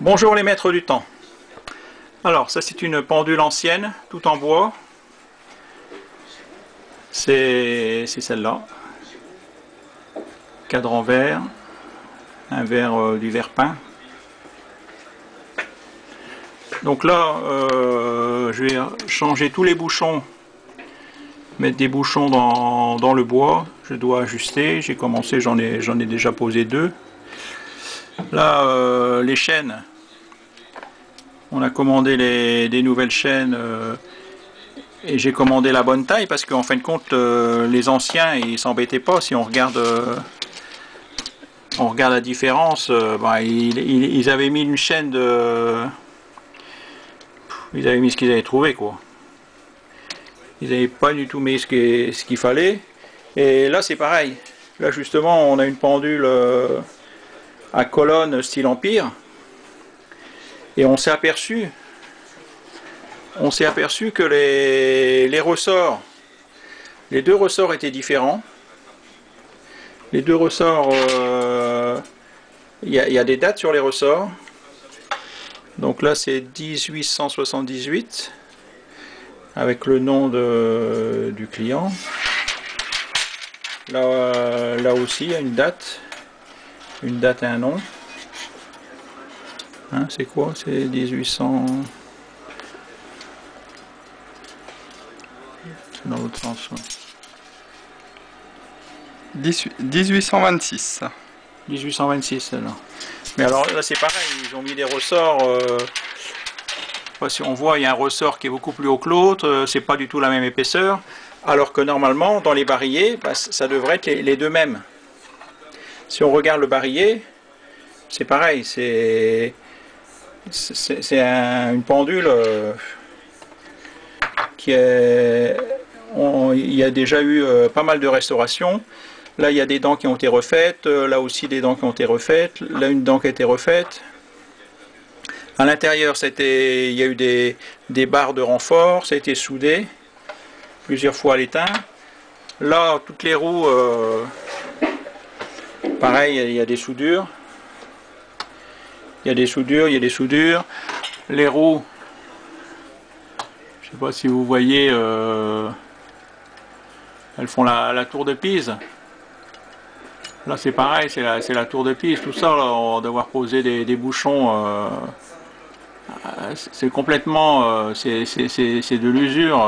Bonjour les maîtres du temps. Alors ça c'est une pendule ancienne, tout en bois. C'est celle-là. Cadran vert, un verre du verre peint. Donc là je vais changer tous les bouchons, mettre des bouchons dans le bois. Je dois ajuster, j'ai commencé, j'en ai déjà posé deux. Là les chaînes, on a commandé des nouvelles chaînes et j'ai commandé la bonne taille parce qu'en fin de compte les anciens ils s'embêtaient pas. Si on regarde la différence, ils avaient mis une chaîne de... Ils avaient mis ce qu'ils avaient trouvé quoi. Ils n'avaient pas du tout mis ce qu'il fallait. Et là c'est pareil. Là justement on a une pendule à colonne style Empire. Et on s'est aperçu que les ressorts, les deux ressorts étaient différents. Les deux ressorts, il y a des dates sur les ressorts. Donc là c'est 1878 avec le nom du client. Là aussi il y a une date et un nom. Hein, c'est quoi? C'est 1800. C'est dans l'autre sens. Ouais. 1826. 1826 là. Mais alors là c'est pareil, ils ont mis des ressorts. Si on voit, il y a un ressort qui est beaucoup plus haut que l'autre, c'est pas du tout la même épaisseur. Alors que normalement, dans les barillet, ça devrait être les deux mêmes. Si on regarde le barillet, c'est pareil, c'est une pendule qui est... il y a déjà eu pas mal de restaurations. Là, il y a des dents qui ont été refaites. Là aussi, des dents qui ont été refaites. Là, une dent qui a été refaite. À l'intérieur, il y a eu des barres de renfort. Ça a été soudé plusieurs fois à l'étain. Là, toutes les roues, pareil, il y a des soudures. Il y a des soudures. Les roues, je ne sais pas si vous voyez, elles font la tour de Pise. Là c'est pareil, c'est la tour de Pise. Tout ça, là, on va devoir poser des bouchons. C'est complètement, c'est de l'usure.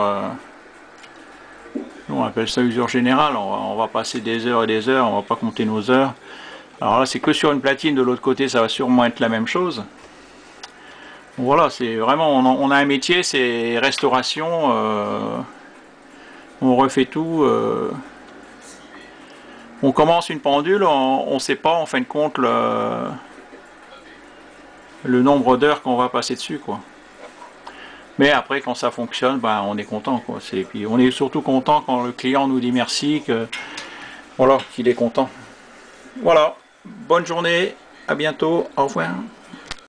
Nous on appelle ça usure générale. On va passer des heures et des heures, on va pas compter nos heures. Alors là c'est que sur une platine, de l'autre côté ça va sûrement être la même chose. Voilà, c'est vraiment, on a un métier, c'est restauration, on refait tout. On commence une pendule, on ne sait pas en fin de compte le nombre d'heures qu'on va passer dessus, quoi. Mais après quand ça fonctionne, on est content, quoi. Puis on est surtout content quand le client nous dit merci, voilà, qu'il est content. Voilà, bonne journée, à bientôt, au revoir.